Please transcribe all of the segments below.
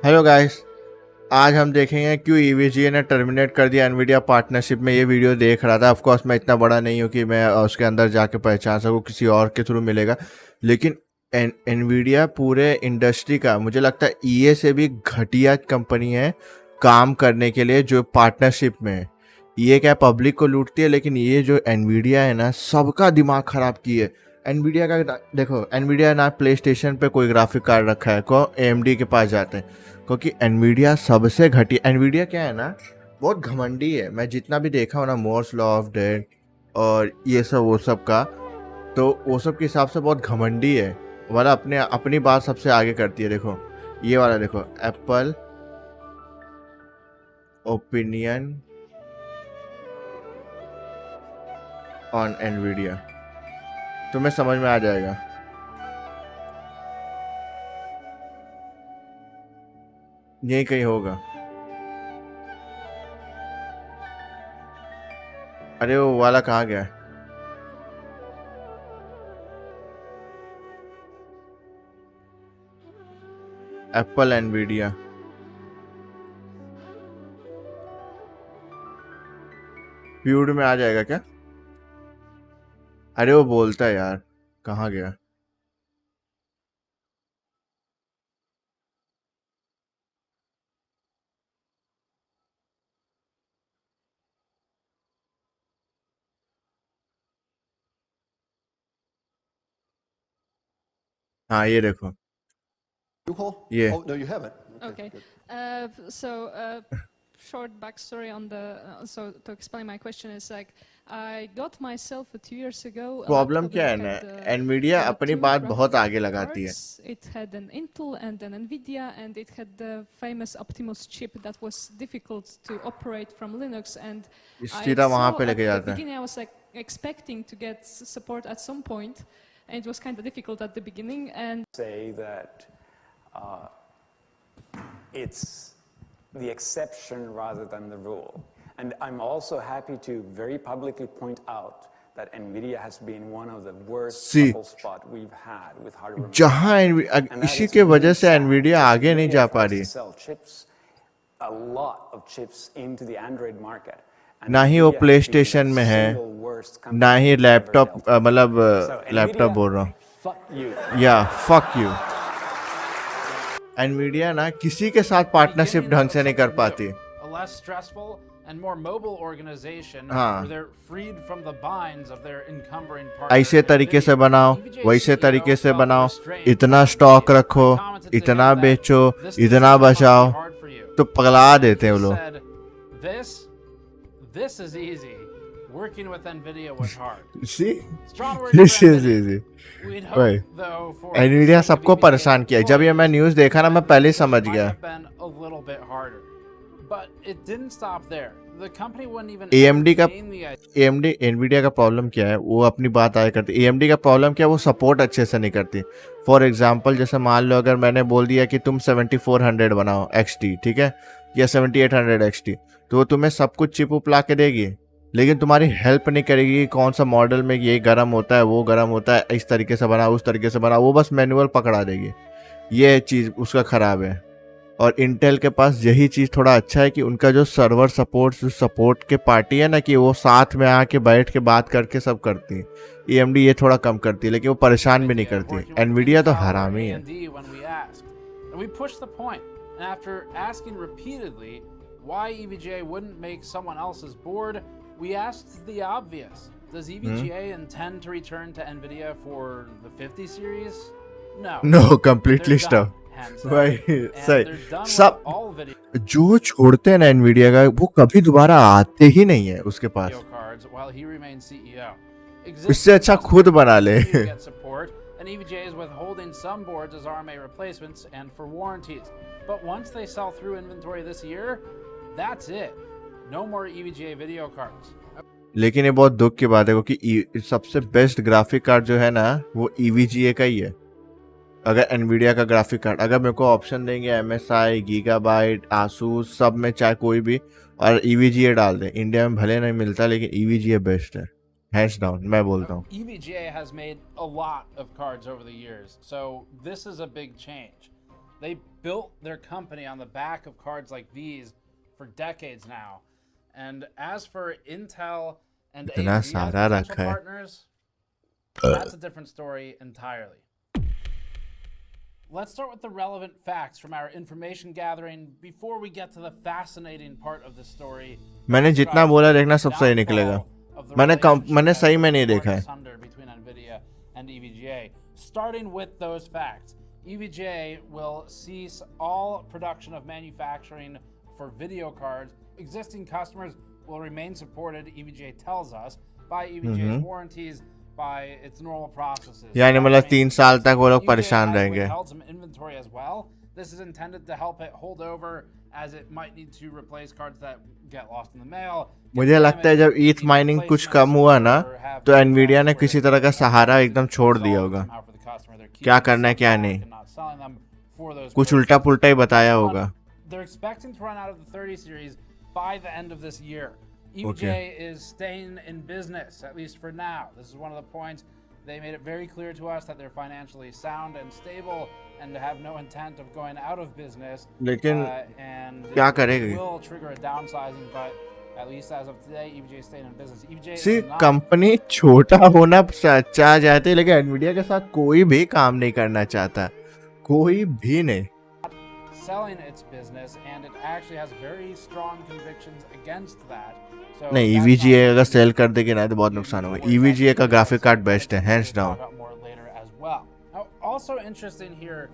Hello guys, आज हम देखेंगे क्यों ईवीजीए ने टर्मिनेट कर दिया एनवीडिया पार्टनरशिप में। ये वीडियो देख रहा था। ऑफ कोर्स मैं इतना बड़ा नहीं हूँ कि मैं उसके अंदर जाके पहचान सकूँ, किसी और के थ्रू मिलेगा। लेकिन एनवीडिया पूरे इंडस्ट्री का मुझे लगता है ईए से भी घटिया कंपनी है काम करने के लिए जो पार्टनरशिप में है। ये क्या पब्लिक को लूटती है, लेकिन ये जो एनवीडिया है ना, सबका दिमाग खराब की है। एनवीडिया का देखो, एनवीडिया ना प्ले स्टेशन पे कोई ग्राफिक कार्ड रखा है, को एएमडी के पास जाते हैं क्योंकि एनवीडिया सबसे घटिया। एनवीडिया क्या है ना, बहुत घमंडी है। मैं जितना भी देखा हूँ ना, मोर्स लॉ ऑफ डेड और ये सब वो सब का, तो वो सब के हिसाब से बहुत घमंडी है वाला। अपने अपनी बात सबसे आगे करती है। देखो ये वाला, देखो एप्पल ओपिनियन ऑन एनवीडिया, तुम्हें समझ में आ जाएगा। यही कहीं होगा। अरे वो वाला कहाँ गया? एप्पल एनवीडिया फ्यूड में आ जाएगा क्या? अरे वो बोलता है यार, कहाँ गया? हाँ ये देखो, ये Oh, no, you haven't. Okay. Good. Short backstory on the. So to explain my question is like, I got myself 2 years ago a problem laptop क्या है that ना, had एनवीडिया अपनी two बात बहुत graphic आगे लगाती है। cards. It had an Intel and an Nvidia, and it had the famous Optimus chip that was difficult to operate from Linux. And I सीधा वहां saw पे at लेके the जाता है। beginning, I was like expecting to get support at some point, and it was kind of difficult at the beginning. And say that it's the exception rather than the rule. And I'm also happy to very publicly point out that Nvidia has been one of the worst trouble spot we've had with hardware जहां manufacturing. And that इसी is के really वजह से sad, Nvidia because आगे नहीं Nvidia जा पा tries रही। to sell chips, a lot of chips into the Android market. And ना ही वो Nvidia play has been station the में है, single worst company ना ही we've ever laptop, dealt with. मतलब So लैपटॉप Nvidia, बोल रहा हूँ, fuck you. या फक यू। एनवीडिया ना किसी के साथ पार्टनरशिप ढंग से नहीं कर पाती। A less stressful and more mobile organization हाँ, where they're freed from the binds of their encumbering ऐसे partner तरीके से Nvidia. बनाओ, EVGA वैसे CEO तरीके से felt बनाओ, restrained इतना by स्टॉक Nvidia. रखो, I commented to इतना him that बेचो, this इतना decision must बचाओ, be hard for you. तो पगला And देते हैं he वो लोग। said, This is easy. Working with Nvidia was hard. See, Strong words this for is Nvidia. easy। We'd भाई, hope, though, for Nvidia some of सबको EVGA परेशान किया। जब ये मैं employees, न्यूज़ देखा ना, मैं that पहले ही decision समझ might गया। have been a little bit harder. But it didn't stop there. The company wouldn't even AMD का entertain the idea. AMD Nvidia का प्रॉब्लम क्या है, वो अपनी बात आया करती। एएमडी का प्रॉब्लम क्या है, वो सपोर्ट अच्छे से नहीं करती। फॉर एग्जांपल, जैसे मान लो अगर मैंने बोल दिया कि तुम 7400 बनाओ एक्सटी, ठीक है, या 7800 एक्सटी, तो वो तुम्हें सब कुछ चिप उप ला के देगी, लेकिन तुम्हारी हेल्प नहीं करेगी कि कौन सा मॉडल में ये गर्म होता है, वो गर्म होता है, इस तरीके से बनाओ, उस तरीके से बनाओ। वो बस मैनुअल पकड़ा देगी। ये चीज़ उसका ख़राब है। और इंटेल के पास यही चीज़ थोड़ा अच्छा है कि उनका जो सर्वर सपोर्ट, जो सपोर्ट के पार्टी है ना, कि वो साथ में आके बैठ के बात करके सब करती है। एएमडी ये थोड़ा कम करती है, लेकिन वो परेशान भी नहीं करती। एनवीडिया तो हरामी है। We pushed the point, and after asking repeatedly why EVGA wouldn't make someone else's board, we asked the obvious. Does EVGA intend to return to Nvidia for the 50 series? No. No, completely stuff. भाई सही सब जो छोड़ते हैं ना Nvidia का, वो कभी दोबारा आते ही नहीं है उसके पास। इससे अच्छा खुद बना ले। And EVGA is withholding some boards as RMA replacements and for warranties. But once they sell through inventory this year, that's it. No more EVGA video cards. लेकिन ये बहुत दुख की बात है, क्योंकि सबसे बेस्ट ग्राफिक कार्ड जो है ना, वो EVGA का ही है। अगर एनवीडिया का ग्राफिक कार्ड, अगर मेरे को ऑप्शन देंगे MSI, गीगाबाइट, आसूस, सब में चाहे कोई भी, और EVGA डाल दें, इंडिया में भले नहीं मिलता, लेकिन EVGA बेस्ट है, हैंड्स डाउन, मैं बोलता हूँ। EVGA has made a lot of cards over the years, so this is a big change. They built their company on the back of cards like these for decades now. And as for Intel and इतना AMD as सारा potential रखा है। partners, that's a different story entirely. Let's start with the relevant facts from our information gathering before we get to the fascinating part of the story. मैंने जितना बोला देखना सब सही निकलेगा। मैंने सही में नहीं देखा है। Between Nvidia and EVGA. Starting with those facts, EVGA will cease all production of manufacturing for video cards. Existing customers will remain supported, EVGA tells us, by EVGA's warranties, by its normal processes. यानी मतलब 3 साल तक वो लोग परेशान रहेंगे। held some inventory as well. This is intended to help it hold over as it might need to replace cards that get lost in the mail. मुझे लगता है जब ईथ माइनिंग कुछ कम हुआ ना तो एनवीडिया ने किसी तरह का सहारा एकदम छोड़ दिया होगा, क्या करना है क्या नहीं, कुछ उल्टा पुल्टा ही बताया होगा। They're expecting to run out of the 30 series by the end of this year. EVGA is staying in business, at least for now. This is one of the points. They made it very clear to us that they're financially sound and stable and have no intent of going out of business. लेकिन and क्या करेगी? it will trigger a downsizing, but at least as of today, EVGA is staying in business. EVGA सी is not company छोटा होना चाह जाती है लेकिन एनवीडिया के साथ कोई भी काम नहीं करना चाहता, कोई भी नहीं। selling its business, and it actually has very strong convictions against that. So नहीं, EVGA अगर सेल कर देगी ना तो बहुत नुकसान होगा। EVGA का ग्राफिक कार्ड बेस्ट है, hands down. More later as well. Now, also interesting here,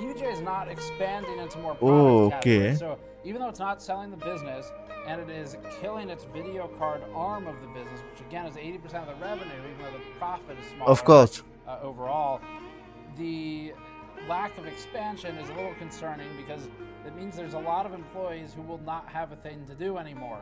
EVGA is not expanding into more product categories. So even though it's not selling the business, and it is killing its video card arm of the business, which again is 80% of the revenue, even though the profit is smaller. Of course. Overall, the lack of expansion is a little concerning because it means there's a lot of employees who will not have a thing to do anymore.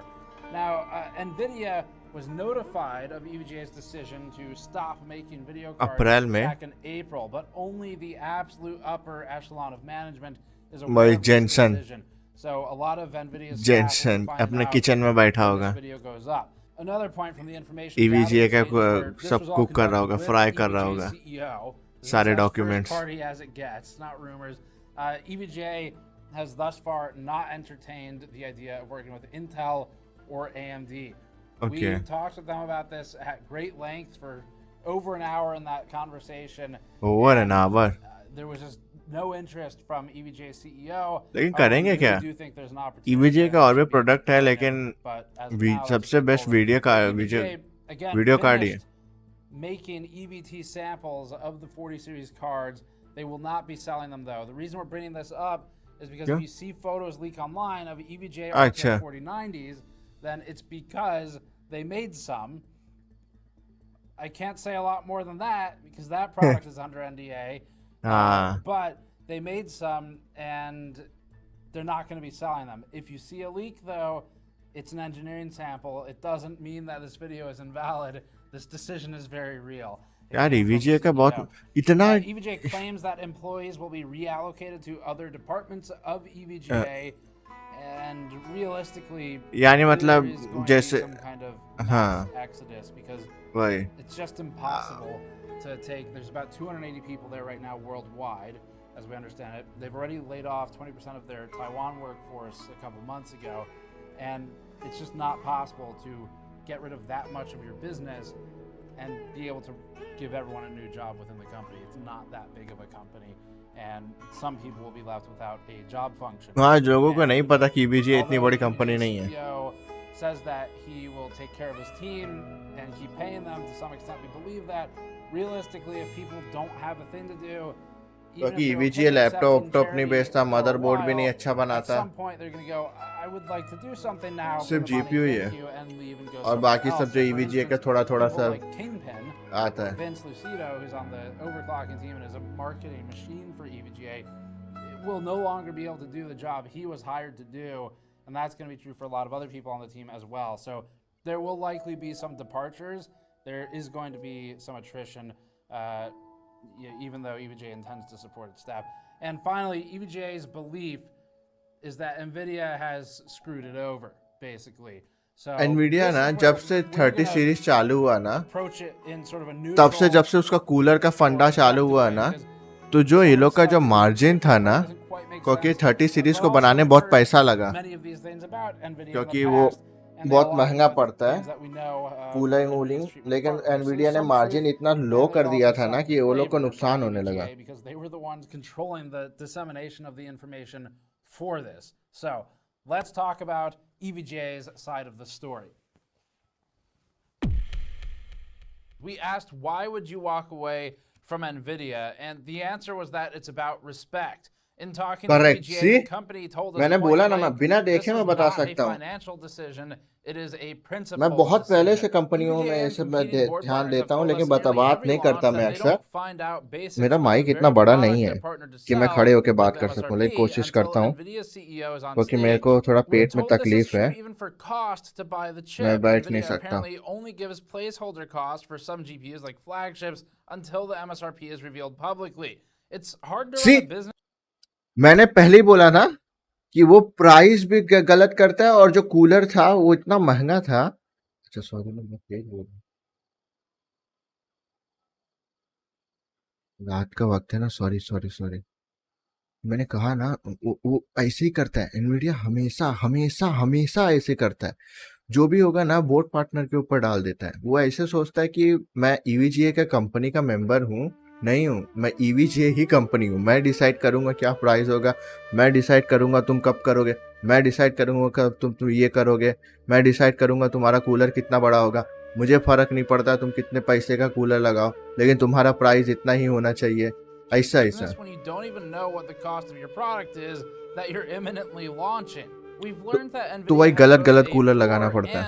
Now, Nvidia was notified of EVGA's decision to stop making video cards back in April, but only the absolute upper echelon of management is aware of this decision. So a lot of Nvidia's Jensen अपने kitchen में बैठा होगा, video goes up. Another point from the information EVGA का gathering सब cook कर रहा होगा, fry कर रहा होगा सारे documents. Party as it gets, not rumors. EVGA has thus far not entertained the idea of working with Intel or AMD. Okay. We talked with them about this at great length for over an hour in that conversation. Over an hour. There was just no interest from EVGA CEO. लेकिन करेंगे क्या? EVGA का और भी product है लेकिन सबसे best video card ही है। Making EVT samples of the 40 series cards. They will not be selling them though. The reason we're bringing this up is because if you see photos leak online of EVGA RTX 4090s, then it's because they made some. I can't say a lot more than that because that product is under NDA. But they made some and they're not going to be selling them. If you see a leak though, it's an engineering sample. It doesn't mean that this video is invalid. This decision is very real. यार EVGA का बहुत इतना EVGA claims that employees will be reallocated to other departments of EVGA and realistically यानी मतलब जैसे some kind of mass exodus because it's just impossible to take. There's about 280 people there right now worldwide as we understand it. They've already laid off 20% of their Taiwan workforce a couple months ago, and it's just not possible to get rid of that much of your business and be able to give everyone a new job within the company. It's not that big of a company, and some people will be left without a job function. हाँ, लोगों को नहीं पता कि EVGA इतनी बड़ी company नहीं है। CEO says that he will take care of his team and keep paying them. To some extent, we believe that. Realistically, if people don't have a thing to do, क्योंकि EVGA laptop नहीं बेचता, motherboard भी नहीं अच्छा बनाता, सिर्फ GPU ही है और बाकी सब जो EVGA का थोड़ा थोड़ा सा आता है। Vince Lucido, who's on the overclocking team and is a marketing machine for EVGA, will no longer be able to do the job he was hired to do, and that's going to be true for a lot of other people on the team as well. So there will likely be some departures. There is going to be some attrition. Even though EVGA intends to support its staff. And finally, EVGA's belief is that Nvidia has screwed it over, basically. So Nvidia ना जब से 30 series चालू हुआ ना, तब से जब से उसका कूलर का फंडा चालू हुआ ना, तो जो ये लोग का जो मार्जिन था ना क्योंकि 30 सीरीज को बनाने बहुत पैसा लगा, क्योंकि वो बहुत महंगा पड़ता है कूलिंग वूलिंग, लेकिन एनवीडिया ने मार्जिन इतना लो कर दिया था ना कि वो लोग को नुकसान होने लगा। So let's talk about EVGA's side of the story. We asked, why would you walk away from Nvidia? And the answer was that it's about respect. In talking to EVGA, the company told us मैंने बोला ना, मैं बिना this देखे is मैं बता not a सकता हूँ। financial decision, it is a मैं principled बहुत पहले से decision. कंपनियों में EVGA ये and सब मैं competing board ध्यान partners have देता हूँ, told लेकिन us nearly बात every नहीं launch करता that मैं they अक्सर। don't find out basics मेरा of the माइक very इतना बड़ा product नहीं है they're partnered to कि मैं sell खड़े होके with बात कर MSRP सकूं, लेकिन कोशिश until करता हूँ, Nvidia CEO is on क्योंकि stage. मेरे को थोड़ा We're पेट में told this is तकलीफ है, true even for cost to buy the chip. मैं बैठ नहीं Nvidia सकता। apparently only gives placeholder cost for some GPUs like flagships until the MSRP is revealed publicly. It's hard to run a business. मैंने पहले ही बोला ना कि वो प्राइस भी गलत करता है, और जो कूलर था वो इतना महंगा था। अच्छा सॉरी, मैं तेज बोल रहा हूँ, रात का वक्त है ना, सॉरी सॉरी सॉरी। मैंने कहा ना, वो ऐसे ही करता है एनवीडिया, हमेशा हमेशा हमेशा ऐसे करता है। जो भी होगा ना बोर्ड पार्टनर के ऊपर डाल देता है। वो ऐसे सोचता है कि मैं ईवीजीए का कंपनी का मेंबर हूँ, नहीं हूँ, मैं ईवीजीए ही कंपनी हूँ। मैं डिसाइड करूंगा क्या प्राइस होगा, मैं डिसाइड करूंगा तुम कब करोगे, मैं डिसाइड करूंगा कब तुम ये करोगे, मैं डिसाइड करूंगा तुम्हारा कूलर कितना बड़ा होगा। मुझे फर्क नहीं पड़ता तुम कितने पैसे का कूलर लगाओ, लेकिन तुम्हारा प्राइस इतना ही होना चाहिए। ऐसा ऐसा तो वही गलत गलत कूलर लगाना पड़ता है।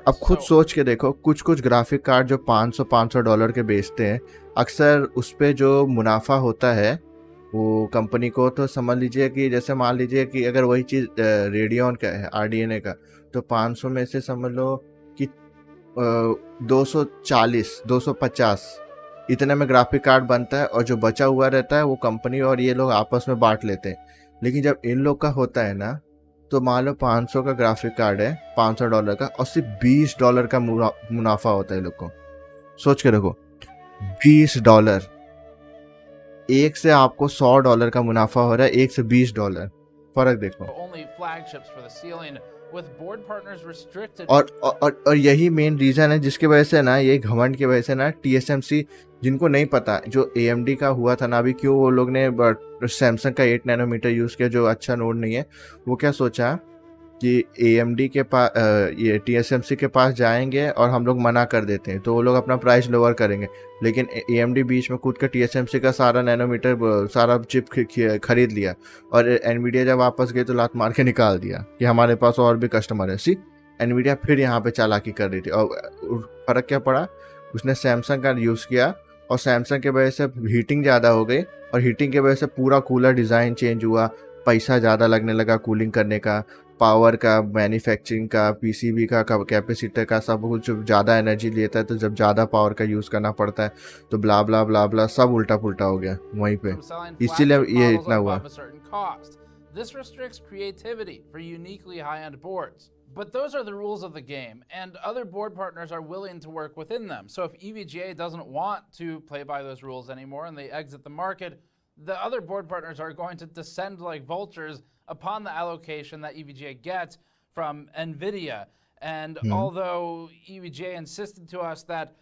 अब खुद सोच के देखो, कुछ कुछ ग्राफिक कार्ड जो $500 के बेचते हैं, अक्सर उस पे जो मुनाफा होता है वो कंपनी को, तो समझ लीजिए कि जैसे मान लीजिए कि अगर वही चीज़ रेडियन का है, RDNA का, तो 500 में से समझ लो कि 240 250 इतने में ग्राफिक कार्ड बनता है, और जो बचा हुआ रहता है वो कंपनी और ये लोग आपस में बांट लेते हैं। लेकिन जब इन लोग का होता है ना, तो मान लो 500 का ग्राफिक कार्ड है, $500 का, और सिर्फ $20 का मुनाफा होता है इन लोग को। सोच के देखो, $20, एक से आपको $100 का मुनाफा हो रहा है, एक से $20, फर्क देखो। और यही मेन रीजन है जिसकी वजह से ना, ये घमंड की वजह से ना, TSMC जिनको नहीं पता जो AMD का हुआ था ना अभी, क्यों वो लोग ने सैमसंग का 8 नैनोमीटर यूज़ किया जो अच्छा नोड नहीं है। वो क्या सोचा कि AMD के पास ये TSMC के पास जाएंगे और हम लोग मना कर देते हैं तो वो लोग अपना प्राइस लोअर करेंगे, लेकिन AMD बीच में कूद कर TSMC का सारा नैनोमीटर सारा चिप खरीद लिया, और एनवीडिया जब वापस गए तो लात मार के निकाल दिया कि हमारे पास और भी कस्टमर है। एनवीडिया फिर यहाँ पे चालाकी कर रही थी, और फर्क क्या पड़ा, उसने सैमसंग का यूज़ किया, और सैमसंग के वजह से हीटिंग ज़्यादा हो गई, और हीटिंग के वजह से पूरा कूलर डिज़ाइन चेंज हुआ, पैसा ज़्यादा लगने लगा कूलिंग करने का, पावर का, मैन्युफैक्चरिंग का, PCB का, कैपेसिटर का, सब कुछ ज़्यादा एनर्जी लेता है, तो जब ज़्यादा पावर का यूज़ करना पड़ता है तो ब्ला ब्ला ब्ला ब्ला सब उल्टा पुल्टा हो गया वहीं पे, इसीलिए ये इतना हुआ। This restricts creativity for uniquely high-end boards. But those are the rules of the game, and other board partners are willing to work within them. So if EVGA doesn't want to play by those rules anymore and they exit the market, the other board partners are going to descend like vultures upon the allocation that EVGA gets from Nvidia. And although EVGA insisted to us that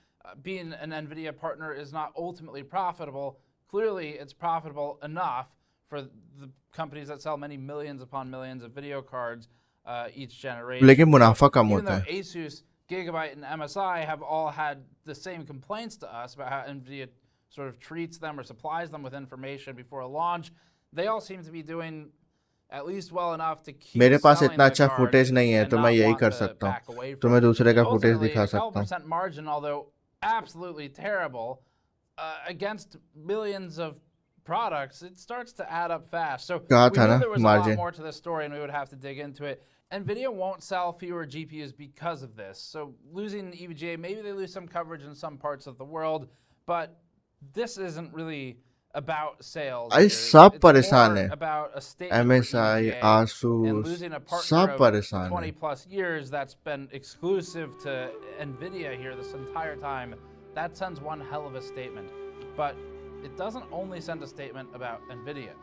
being an Nvidia partner is not ultimately profitable, clearly it's profitable enough for the companies that sell many millions upon millions of video cards each generation. लेकिन मुनाफा कम Even होता though है। Asus, GIGABYTE, and MSI have all had the same complaints to us about how Nvidia sort of treats them or supplies them with information before a launch, they all seem to be doing at least well enough to keep मेरे पास selling इतना the अच्छा cards footage नहीं है and तो मैं not यही want कर to सकता back away हूँ, तो from मैं it. दूसरे का And फुटेज ultimately, दिखा a सकता हूँ। 12% margin, although absolutely terrible, against millions of products, it starts to add up fast. So कहा we था knew ना there was a lot margin. more to this story and we would have to dig into it. Nvidia won't sell fewer GPUs because of this. So losing EVGA, maybe they lose some coverage in some parts of the world, but this isn't really about sales. अरे सब परेशान है, about a statement for MSI, EVGA and ASUS, losing a partner सब of परेशान 20 है। plus years that's been exclusive to Nvidia here this entire time. That sends one hell of a statement. But it doesn't only send a statement about Nvidia.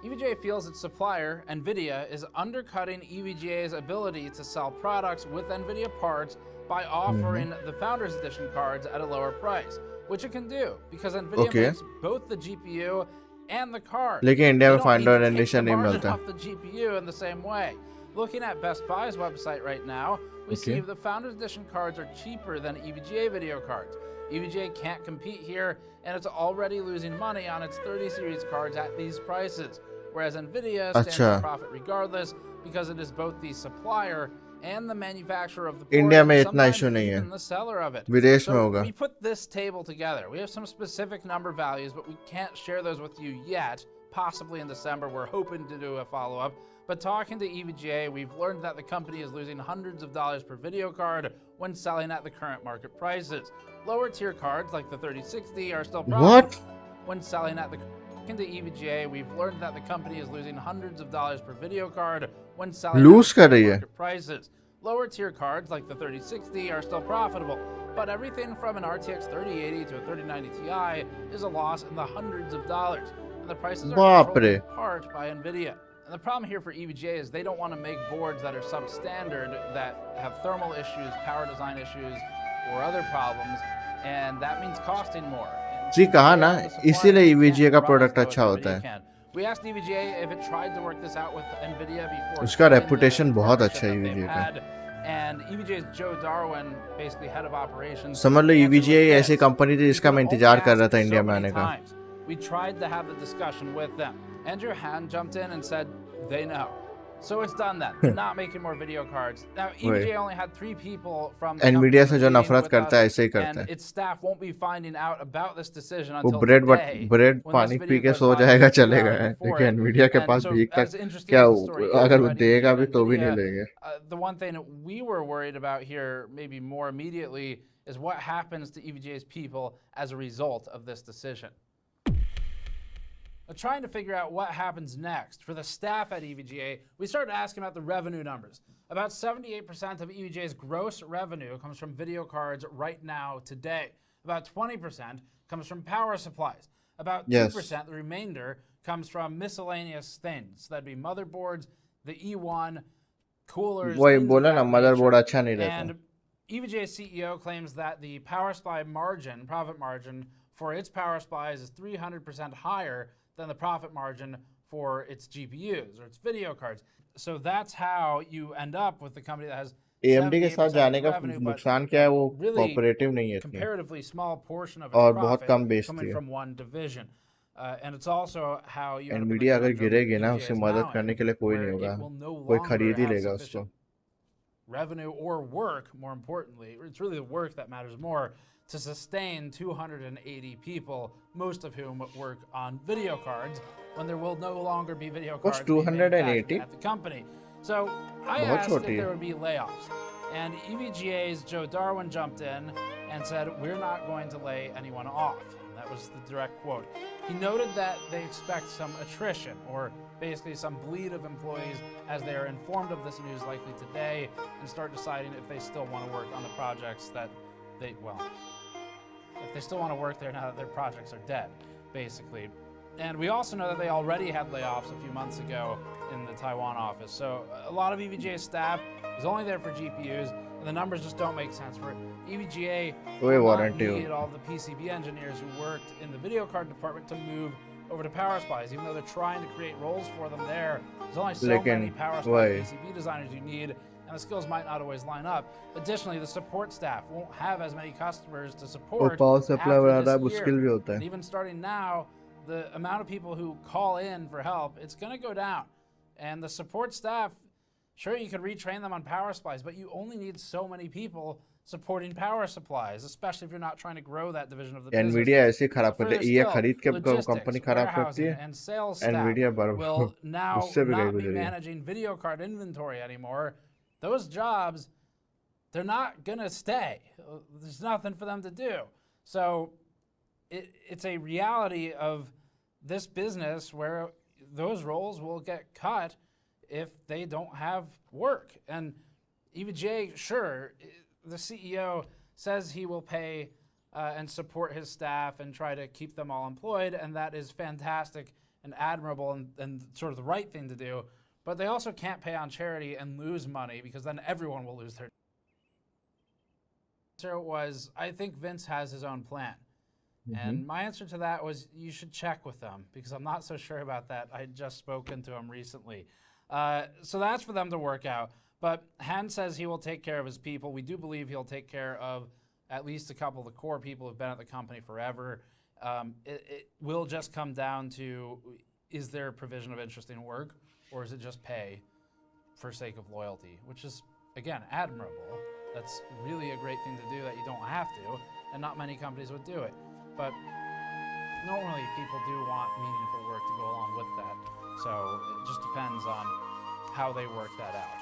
EVGA feels its supplier, Nvidia, is undercutting EVGA's ability to sell products with Nvidia parts by offering the Founders Edition cards at a lower price, which it can do because Nvidia makes both the GPU and the card. लेकिन India में finder They don't need to take edition the नहीं margin मिलता. off the GPU in the same way. Looking at Best Buy's website right now, we see the Founders Edition cards are cheaper than EVGA video cards. EVGA can't compete here, and it's already losing money on its 30 series cards at these prices, whereas Nvidia stands to profit regardless because it is both the supplier and the manufacturer of the board, India में and इतना sometimes issue नहीं है, even the seller of it. विदेश में So होगा. we put this table together. We have some specific number values, but we can't share those with you yet. Possibly in December, we're hoping to do a follow-up. But talking to EVGA, we've learned that the company is losing hundreds of dollars per video card when selling at the current market prices. Lower tier cards like the 3060 are still profitable when selling at the Talking to EVGA, we've learned that the company is losing hundreds of dollars per video card when selling at market prices. Lower tier cards like the 3060 are still profitable, but everything from an RTX 3080 to a 3090 Ti is a loss in the hundreds of dollars, and the prices are controlled in part by Nvidia. And the problem here for EVGA is they don't want to make boards that are substandard, that have thermal issues, power design issues, or other problems, and that means costing more. जी कहा ना, इसीलिए EVGA का product अच्छा होता है. We asked EVGA if it tried to work this out with Nvidia before. उसका reputation बहुत अच्छा है EVGA का. And EVGA's Joe Darwin, basically head of operations. समझ लो EVGA ऐसी कंपनी थी जिसका मैं इंतजार कर रहा था इंडिया में आने का. We tried to have the discussion with them. Andrew Han jumped in and said they know. So it's done that. They're not making more video cards. Now EVGA only had 3 people from the Nvidia से जो नफरत करता है ऐसे ही करता है. and its staff won't be finding out about this decision until वो today. Bread पानी पी के सो जाएगा चलेगा है, लेकिन Nvidia के पास भीख तक क्या अगर वो देगा भी तो भी नहीं लेंगे. The one thing that we were worried about here, maybe more immediately, is what happens to EVGA's people as a result of this decision. Trying to figure out what happens next for the staff at EVGA, we started asking about the revenue numbers. About 78% of EVGA's gross revenue comes from video cards right now, today. About 20% comes from power supplies. About 2%, the remainder, comes from miscellaneous things. That'd be motherboards, the E1, coolers, and EVGA's CEO claims that the power supply margin, profit margin, for its power supplies is 300% higher than the profit margin for its GPUs or its video cards. So that's how you end up with the company that has AMD के साथ जाने का नुकसान क्या है, वो cooperative नहीं है, comparatively small portion of its और बहुत कम profit बेचती coming है. from one division. And it's also how you Nvidia अगर गिरेगी ना, उसकी मदद करने के लिए कोई नहीं होगा, कोई खरीद ही लेगा उसको. Revenue or work, more importantly, it's really the work that matters more, to sustain 280 people, most of whom work on video cards, when there will no longer be video cards being manufactured at the company. So I asked if there would be layoffs, and EVGA's Joe Darwin jumped in and said, "We're not going to lay anyone off." That was the direct quote. He noted that they expect some attrition, or basically some bleed of employees, as they are informed of this news likely today and start deciding if they still want to work on the projects that if they still want to work there now that their projects are dead, basically. And we also know that they already had layoffs a few months ago in the Taiwan office. So a lot of EVGA staff is only there for GPUs, and the numbers just don't make sense for it. EVGA needed all the PCB engineers who worked in the video card department to move over to power supplies, even though they're trying to create roles for them there. There's only so many power supply PCB designers you need, and the skills might not always line up. Additionally, the support staff won't have as many customers to support after this year. And even starting now, the amount of people who call in for help, it's going to go down. And the support staff, sure, you could retrain them on power supplies, but you only need so many people supporting power supplies, especially if you're not trying to grow that division of the business. Nvidia ऐसे खराब करते हैं, ये खरीद के company खराब करती है. And sales Nvidia staff will now not be managing video card inventory anymore. Those jobs, they're not going to stay. There's nothing for them to do. So it's a reality of this business where those roles will get cut if they don't have work. And EVGA, sure, the CEO says he will pay and support his staff and try to keep them all employed, and that is fantastic and admirable and sort of the right thing to do. But they also can't pay on charity and lose money, because then everyone will lose their. So it was, I think Vince has his own plan. And my answer to that was, you should check with them, because I'm not so sure about that. I had just spoken to him recently. So that's for them to work out. But Han says he will take care of his people. We do believe he'll take care of at least a couple of the core people who've been at the company forever. It will just come down to, is there provision of interesting work, or is it just pay for sake of loyalty, which is, again, admirable. That's really a great thing to do that you don't have to, and not many companies would do it. But normally people do want meaningful work to go along with that. So it just depends on how they work that out.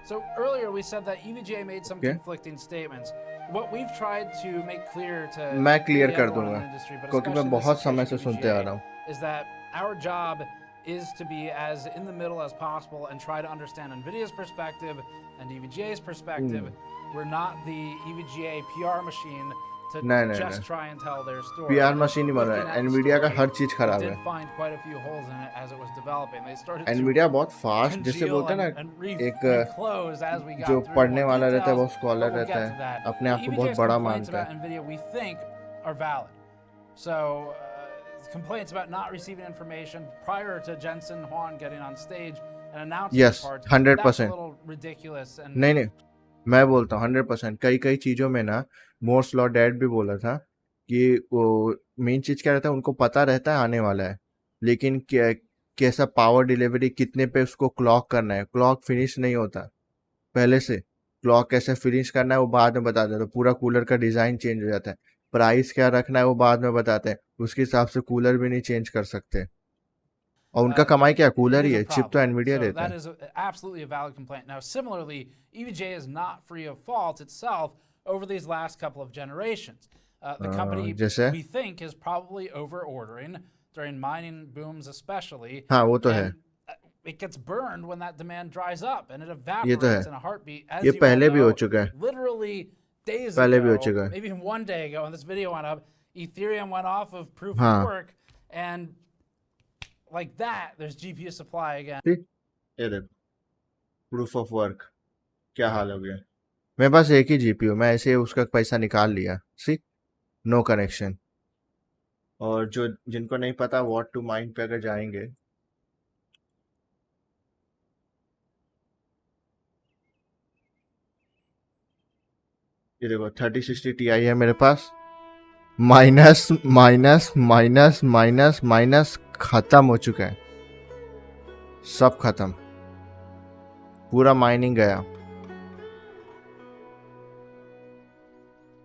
So earlier we said that EVGA made some conflicting statements. What we've tried to make clear to मैं clear कर everyone in दूंगा the industry, but क्योंकि मैं especially बहुत this समय से situation सुनते आ EVGA, रहा हूँ is that our job is to be as in the middle as possible and try to understand Nvidia's perspective and EVGA's perspective. We're not the EVGA PR machine to just try and tell their story. PR machine नहीं बन रहा है, Nvidia का हर चीज खराब है. Did find quite a few holes in it as it was developing. They started Nvidia बहुत fast, जिसे बोलते हैं ना, एक जो पढ़ने वाला रहता है वो स्कॉलर रहता है, अपने आप को बहुत बड़ा मानता है. Nvidia we think are valid. So complaints about not receiving information prior to Jensen Huang getting on stage and announcing Yes, parts, 100%. that's a little ridiculous. And नहीं, मैं बोलता हूँ 100%. कई चीजों में ना, मोर्स लॉ डैड भी बोला था कि वो मेन चीज क्या रहता है, उनको पता रहता है आने वाला है, लेकिन कैसा पावर डिलीवरी, कितने पे उसको क्लॉक करना है, क्लॉक फिनिश नहीं होता पहले से. क्लॉक कैसे फिनिश करना है वो बाद में बता देता है. पूरा कूलर का डिजाइन चेंज हो जाता है. प्राइस क्या रखना है वो बाद में बताते हैं. उसके हिसाब से कूलर भी नहीं चेंज कर सकते. और उनका कमाई क्या, कूलर ही है, चिप तो एनवीडिया देता है. That is absolutely a valid complaint. Now, similarly, EVGA is not free of fault itself over these last couple of generations. The company, we think, is probably over-ordering during mining booms especially. हाँ, वो तो है. It gets burned when that demand dries up, and it evaporates in a heartbeat. As ये you पहले all भी हो know, चुका है. literally days पहले ago, भी हो चुका है. maybe even one day ago, when this video went up, Ethereum went off of proof of work, and like that, there's GPU supply again. ये देखो, प्रूफ ऑफ वर्क क्या हाल हो गया. मेरे पास एक ही जीपीयू, मैं ऐसे उसका पैसा निकाल लिया. सी, नो कनेक्शन. और जो जिनको नहीं पता, व्हाट टू माइंड पे अगर जाएंगे, ये देखो 3060 Ti है मेरे पास. Minus minus minus minus minus खत्म हो चुका है, सब खत्म, पूरा माइनिंग गया.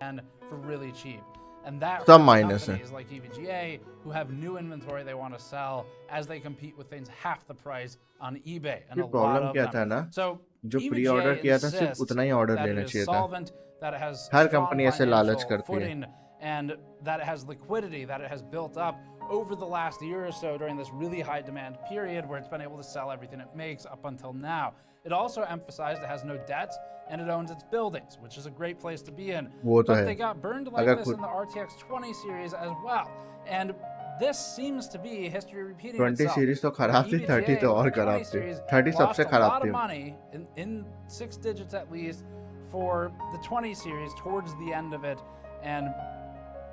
And for really cheap. And that Some minus companies like EVGA who have new inventory they want to sell as they compete with things half the price on eBay. And a lot problem of क्या them. था ना, So जो pre order किया था सिर्फ उतना ही order लेना चाहिए था. that it has her strong company ऐसे लालच financial करती है. footing, and that it has liquidity, that it has built up over the last year or so during this really high demand period where it's been able to sell everything it makes up until now. It also emphasized it has no debts and it owns its buildings, which is a great place to be in. वो तो But है. they got burned like this in the RTX 20 series as well. And this seems to be history repeating 20 itself. Series तो खराब थी, 30 तो और खराब थी. 30 सबसे खराब थी. A lot of money in 6 digits at least for the 20 series towards the end of it, and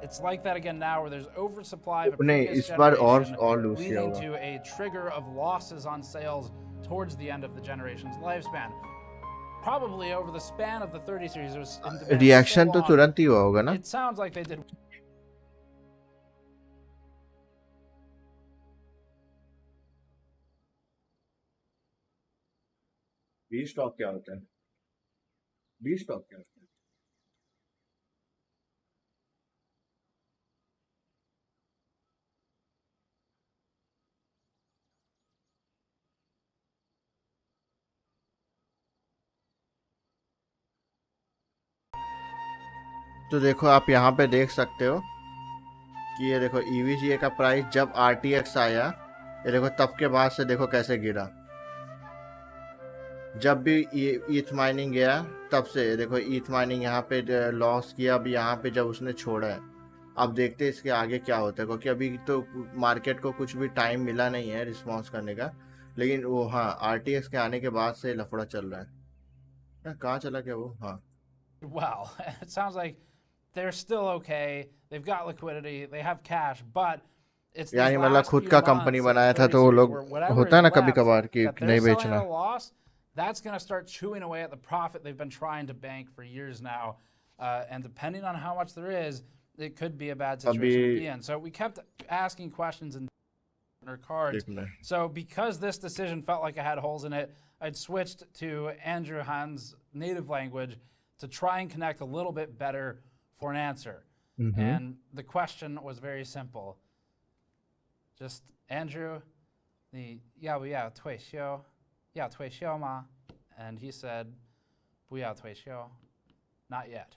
it's like that again now where there's oversupply of a previous इस बार generation और लूज किया leading होगा. to a trigger of losses on sales towards the end of the generation's lifespan. Probably over the span of the 30 series, it was in demand reaction so तो long. तुरंत ही हुआ होगा ना. It sounds like they did. B stock क्या होता है? B stock क्या होता है? तो देखो, आप यहाँ पे देख सकते हो कि ये देखो EVGA का प्राइस जब RTX आया, ये देखो तब के बाद से देखो कैसे गिरा. जब भी ईथ माइनिंग गया तब से देखो ईथ माइनिंग यहाँ पे लॉस किया, अब यहाँ पे जब उसने छोड़ा है, अब देखते हैं इसके आगे क्या होता है, क्योंकि अभी तो मार्केट को कुछ भी टाइम मिला नहीं है रिस्पॉन्स करने का। लेकिन वो हाँ, आरटीएक्स के आने के बाद से लफड़ा चल रहा है। कहाँ चला गया वो? हाँ, Well, it sounds like they're still okay. They've got liquidity, they have cash, but it's these यानी मतलब last खुद few का months कंपनी in बनाया था 30 तो वो series लोग, where whatever होता है is ना कभी left कभार कि that they're नहीं selling at बेचना। a loss, that's going to start chewing away at the profit they've been trying to bank for years now. And depending on how much there is, it could be a bad situation to be in. So we kept asking questions and our cards. So because this decision felt like it had holes in it, I'd switched to Andrew Han's native language to try and connect a little bit better for an answer. And the question was very simple. Just Andrew, the 要不要退休？要退休吗？ And he said, 不要退休, not yet.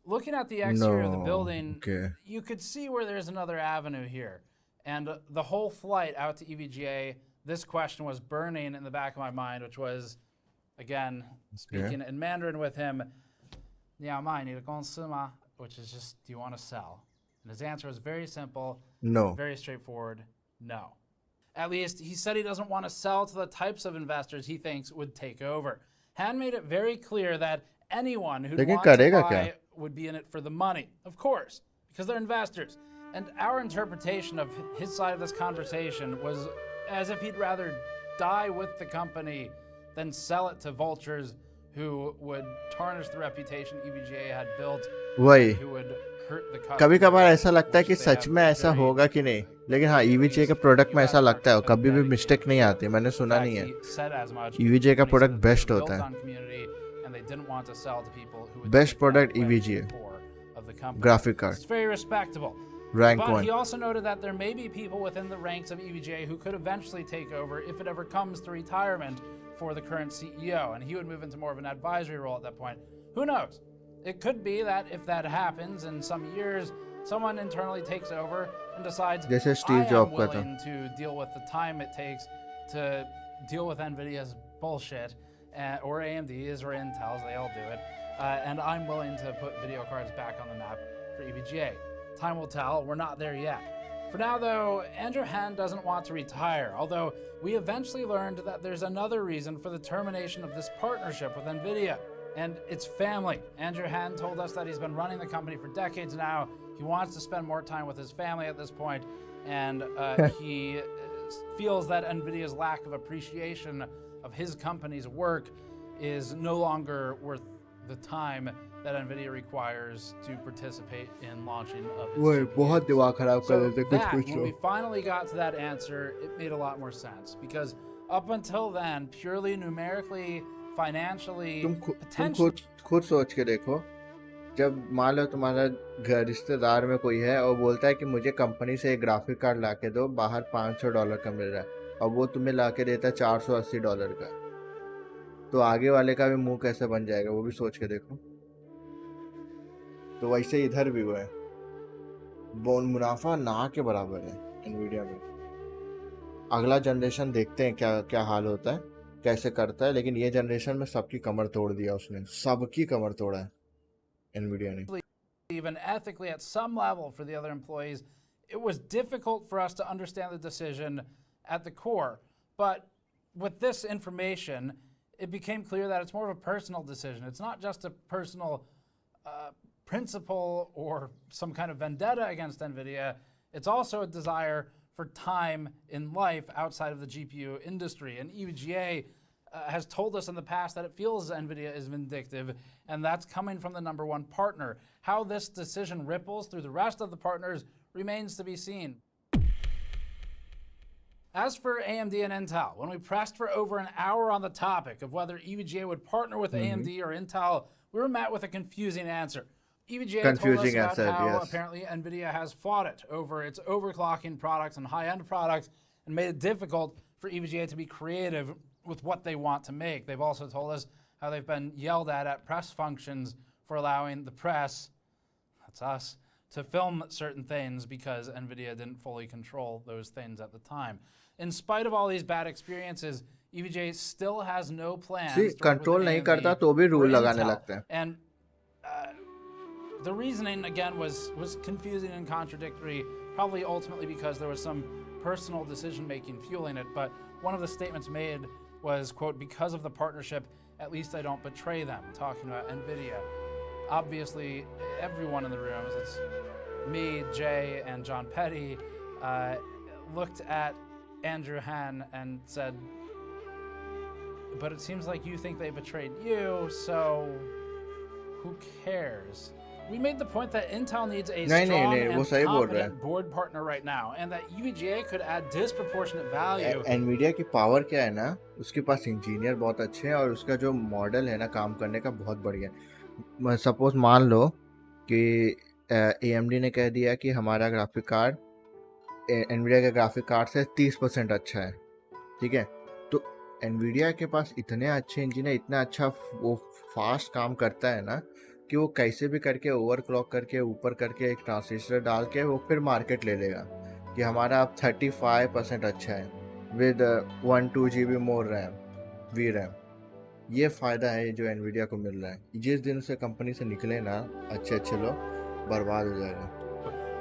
Looking at the exterior of the building, you could see where there's another avenue here. And the whole flight out to EVGA, this question was burning in the back of my mind, which was, again, speaking in Mandarin with him, 你要卖你的公司吗? Which is just, do you want to sell? And his answer was very simple, no, very straightforward, no. At least he said he doesn't want to sell to the types of investors he thinks would take over. Han made it very clear that anyone who'd want to buy would be in it for the money, of course, because they're investors. And our interpretation of his side of this conversation was as if he'd rather die with the company than sell it to vultures who would tarnish the reputation EVGA had built, who would hurt the customers. कभी कभार ऐसा लगता है कि सच में ऐसा होगा कि नहीं, लेकिन हाँ EVGA के प्रोडक्ट में ऐसा लगता है, कभी भी मिस्टेक नहीं आती, मैंने सुना नहीं है। EVGA का प्रोडक्ट बेस्ट होता है, best product EVGA graphic card. It's very respectable. Rank but 1. He also noted that there may be people within the ranks of EVGA who could eventually take over if it ever comes to retirement for the current CEO, and he would move into more of an advisory role at that point. Who knows? It could be that if that happens in some years, someone internally takes over and decides, I am willing to deal with the time it takes to deal with Nvidia's bullshit, or AMD's or Intel's, they all do it, and I'm willing to put video cards back on the map for EVGA. Time will tell, we're not there yet. For now though, Andrew Han doesn't want to retire, although we eventually learned that there's another reason for the termination of this partnership with Nvidia, and it's family. Andrew Han told us that he's been running the company for decades now. He wants to spend more time with his family at this point, and he feels that Nvidia's lack of appreciation of his company's work is no longer worth the time that Nvidia requires to participate in launching of its GPUs. So that, when we finally got to that answer, it made a lot more sense, because up until then, purely numerically, financially, potentially... खुद सोच के देखो, जब मान लो तुम्हारा घर रिश्तेदार में कोई है और बोलता है कि मुझे कंपनी से एक ग्राफिक कार्ड ला के दो, बाहर $500 का मिल रहा है, और वो तुम्हें ला के देता है $480 का, तो आगे वाले का भी मुंह कैसे बन जाएगा, वो भी सोच के देखो। तो वैसे इधर भी हुआ है, मुनाफा ना के बराबर है एनवीडिया में। अगला जनरेशन देखते हैं क्या क्या हाल होता है, कैसे करता है, लेकिन ये जनरेशन में सबकी कमर तोड़ दिया उसने, सबकी कमर तोड़ा है एनवीडिया ने। Even ethically at some level for the other employees, it was difficult for us to understand the decision at the core. But with this information, it became clear that it's more of a personal decision. It's not just a personal principle or some kind of vendetta against Nvidia. It's also a desire for time in life outside of the GPU industry. And EVGA has told us in the past that it feels Nvidia is vindictive, and that's coming from the #1 partner. How this decision ripples through the rest of the partners remains to be seen. As for AMD and Intel, when we pressed for over an hour on the topic of whether EVGA would partner with AMD or Intel, we were met with a confusing answer. EVGA told us about how apparently Nvidia has fought it over its overclocking products and high-end products and made it difficult for EVGA to be creative with what they want to make. They've also told us how they've been yelled at press functions for allowing the press, that's us, to film certain things because Nvidia didn't fully control those things at the time. In spite of all these bad experiences, EVGA still has no plans सी to work with control नहीं AMD करता तो भी or rule लगाने Intel. लगते हैं. And the reasoning again was confusing and contradictory, probably ultimately because there was some personal decision making fueling it. But one of the statements made was, quote, "Because of the partnership, at least I don't betray them," talking about Nvidia. Obviously, everyone in the room, it's me, Jay, and John Petty, looked at Andrew Han and said, "But it seems like you think they betrayed you, so who cares?" We made the point that Intel needs a नहीं, strong नहीं, वो and सही बोल रहा है. competent board partner right now, and that EVGA could add disproportionate value. Nvidia की power क्या है ना, उसके पास इंजीनियर बहुत अच्छे हैं और उसका जो मॉडल है ना काम करने का बहुत बढ़िया है. सपोज मान लो कि AMD ने कह दिया कि हमारा ग्राफिक कार्ड एनवीडिया के ग्राफिक कार्ड से 30% अच्छा है, ठीक है. तो एनवीडिया के पास इतने अच्छे इंजीनियर, इतना अच्छा वो फास्ट काम करता है ना कि वो कैसे भी करके ओवरक्लॉक करके ऊपर करके एक ट्रांजिस्टर डाल के वो फिर मार्केट ले लेगा कि हमारा अब 35% अच्छा है with 1-2 GB more RAM V RAM. ये फ़ायदा है जो एनवीडिया को मिल रहा है. जिस दिन से कंपनी से निकले ना अच्छे अच्छे लोग, बर्बाद हो जाएगा.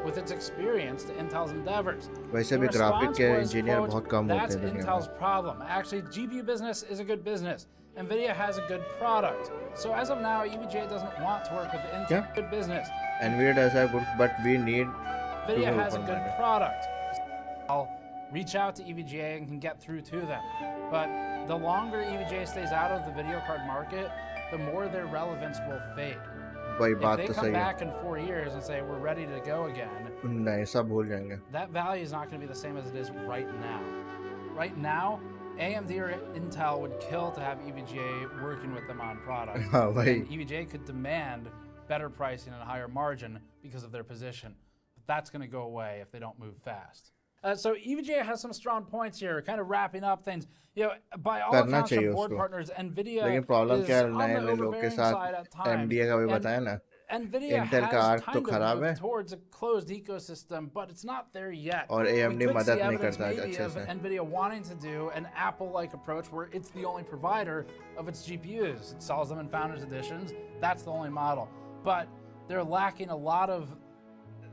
With its experience to Intel's endeavors. वैसे The भी ग्राफिक response के was, इंजीनियर quote, बहुत कम होते "That's हैं दुनिया Intel's में. problem. Actually, GPU business is a good business. Nvidia has a good product. So as of now, EVGA doesn't want to work with Intel. क्या? Good business. Nvidia does have good, but we need to Nvidia be has a good open-minded. product. I'll reach out to EVGA and can get through to them. But the longer EVGA stays out of the video card market, the more their relevance will fade. वही If बात they तो come सही है. back in 4 years and say we're ready to go again, नहीं, सब भूल जाएंगे. that value is not going to be the same as it is right now. Right now, AMD or Intel would kill to have EVGA working with them on products. हाँ वही. And EVGA could demand better pricing and a higher margin because of their position. But that's going to go away if they don't move fast. So EVGA has some strong points here, kind of wrapping up things. You know, by all करना accounts चाहिए from board उसको. partners, Nvidia लेकिन problem is क्या है, on नए the नए लोग के overbearing साथ side at times. एमडीए का भी And बताया ना. Nvidia Intel का has आर्क तो kind of खराब है moved towards a closed ecosystem, but it's not there yet. और We AMD could मदद see नहीं evidence करता maybe अच्छे of से. Nvidia wanting to do an Apple-like approach where it's the only provider of its GPUs. It sells them in Founders Editions. That's the only model. But they're lacking a lot of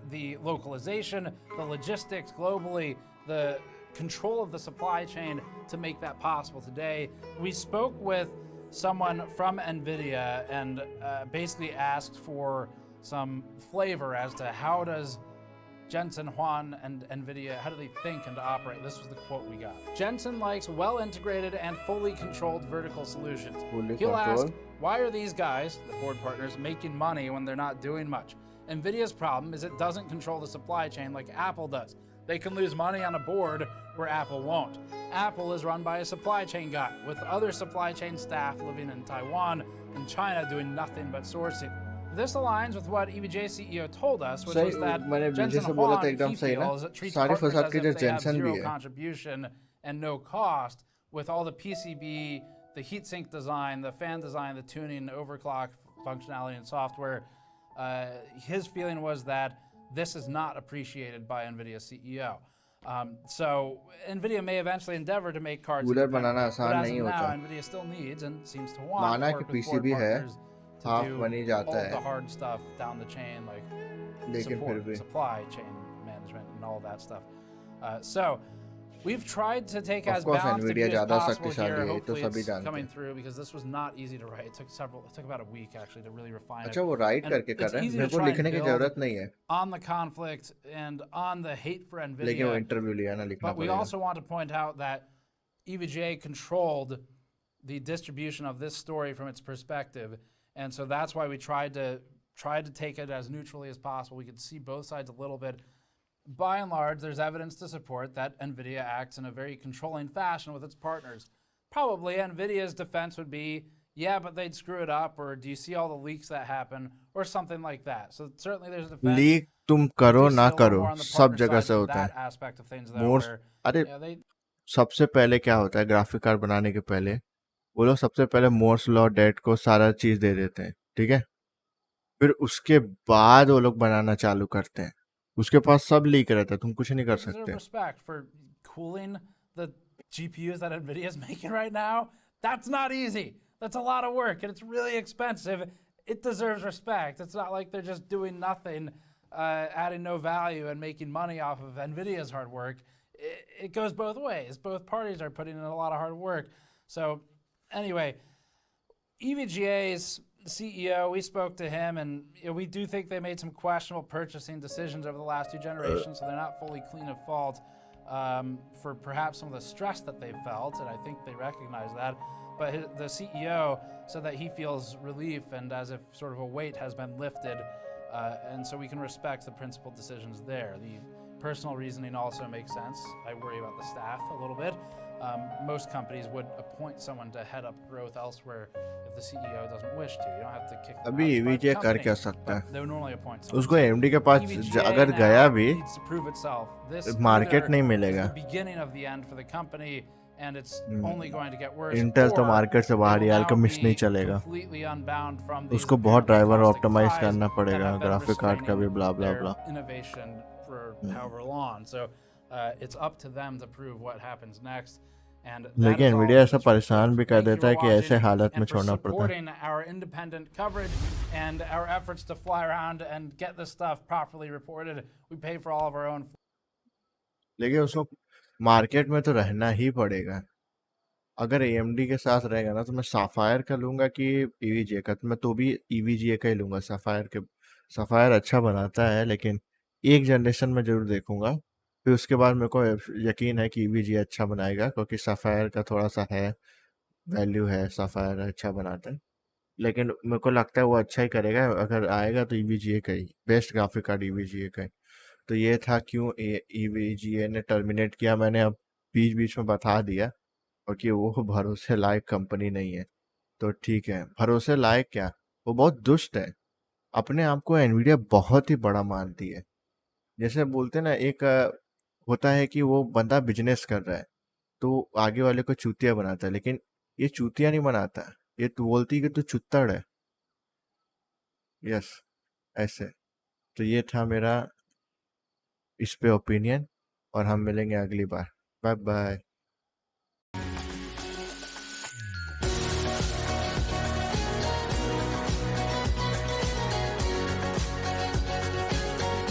the localization, the logistics globally, the control of the supply chain to make that possible today. We spoke with someone from Nvidia and basically asked for some flavor as to how does Jensen Huang and Nvidia, how do they think and operate? This was the quote we got. Jensen likes well-integrated and fully controlled vertical solutions. He'll ask, why are these guys, the board partners, making money when they're not doing much? Nvidia's problem is it doesn't control the supply chain like Apple does. They can lose money on a board where Apple won't. Apple is run by a supply chain guy with other supply chain staff living in Taiwan and China doing nothing but sourcing. This aligns with what EVGA CEO told us, which was that Jensen Huang, he feels, treats partners as if they have zero contribution and no cost with all the PCB, the heatsink design, the fan design, the tuning, the overclock functionality and software. His feeling was that this is not appreciated by NVIDIA CEO. So NVIDIA may eventually endeavor to make cards independent, but as of now, NVIDIA still needs and seems to want to work with board partners to do all the hard stuff down the chain, like support, supply chain management and all that stuff. So we've tried to take as balanced a view as possible here. Hopefully it's coming through because this was not easy to write. It took about a week actually to really refine it. अच्छा वो right करके कर रहे हैं, मेरे को लिखने की जरूरत नहीं है. On the conflict and on the hate for Nvidia. लेकिन वो इंटरव्यू लिया ना, लिखना पड़ेगा. But we also want to point out that EVGA controlled the distribution of this story from its perspective, and so that's why we tried to take it as neutrally as possible. We could see both sides a little bit. By and large, there's evidence to support that NVIDIA acts in a very controlling fashion with its partners. Probably NVIDIA's defense would be, yeah, but they'd screw it up, or do you see all the leaks that happen, or something like that. So certainly there's a defense. Leak तुम करो ना करो, सब जगह से होता है. Aspect of things, though, अरे सबसे पहले क्या होता है, ग्राफिक कार्ड बनाने के पहले वो लोग सबसे पहले मोर्स लॉ डेट को सारा चीज दे देते हैं, ठीक है. फिर उसके बाद वो लोग बनाना चालू करते हैं. उसके पास सब लीक रहता है, तुम कुछ नहीं कर सकते. Respect for cooling the GPUs that Nvidia is making right now, that's not easy. That's a lot of work, and it's really expensive. It deserves respect. It's not like they're just doing nothing, adding no value and making money off of Nvidia's hard work. It goes both ways. Both parties are putting in a lot of hard work. So anyway, EVGA's CEO, we spoke to him, and we do think they made some questionable purchasing decisions over the last 2 generations, so they're not fully clean of fault for perhaps some of the stress that they felt, and I think they recognize that. But the CEO said that he feels relief and as if sort of a weight has been lifted, and so we can respect the principled decisions there. The personal reasoning also makes sense. I worry about the staff a little bit. Most companies would appoint someone to head up growth elsewhere if the CEO doesn't wish to. You don't have to kick them अभी out. EVGA कर क्या सकता है? They would normally appoint someone. उसको AMD के पास EVGA अगर now गया भी needs to prove itself. This market either नहीं is मिलेगा। the beginning of the end for the company, and it's only going to get worse. Intel तो or market से it बाहर will he now alchemist be नहीं चलेगा। completely unbound from these उसको बहुत apparently driver caustic optimize ties करना that पड़ेगा, have been graphic card का भी restraining blah blah their blah. innovation for however long. So it's up to them to prove what happens next. And that लेकिन is all Nvidia ऐसा this परेशान report. भी कर Thank you देता है for कि ऐसे watching हालत में and for छोड़ना पड़ता है। supporting our independent coverage and our efforts to fly around and get this stuff properly reported. We pay for all of our own. लेकिन उसको मार्केट में तो रहना ही पड़ेगा। अगर AMD के साथ रहेगा ना तो मैं साफायर का लूंगा कि EVGA का, तो मैं तो भी EVGA का ही लूंगा। साफायर अच्छा बनाता है, लेकिन एक जनरेशन में जरूर देखूंगा, फिर उसके बाद मेरे को यकीन है कि EVGA अच्छा बनाएगा, क्योंकि साफायर का थोड़ा सा है वैल्यू है, साफायर अच्छा बनाता है। लेकिन मेरे को लगता है वो अच्छा ही करेगा, अगर आएगा तो EVGA का ही बेस्ट ग्राफिक कार्ड, EVGA का ही। तो ये था क्यों EVGA ने टर्मिनेट किया। मैंने अब बीच बीच में बता दिया, क्योंकि वो भरोसे लायक कंपनी नहीं है। तो ठीक है, भरोसे लायक क्या, वो बहुत दुष्ट है। अपने आप को एनवीडिया बहुत ही बड़ा मानती है। जैसे बोलते ना, एक होता है कि वो बंदा बिजनेस कर रहा है तो आगे वाले को चूतिया बनाता है, लेकिन ये चूतिया नहीं बनाता, ये तो बोलती है कि तू चुत्तड़ है। यस, ऐसे। तो ये था मेरा इस पे ओपिनियन, और हम मिलेंगे अगली बार। Bye bye.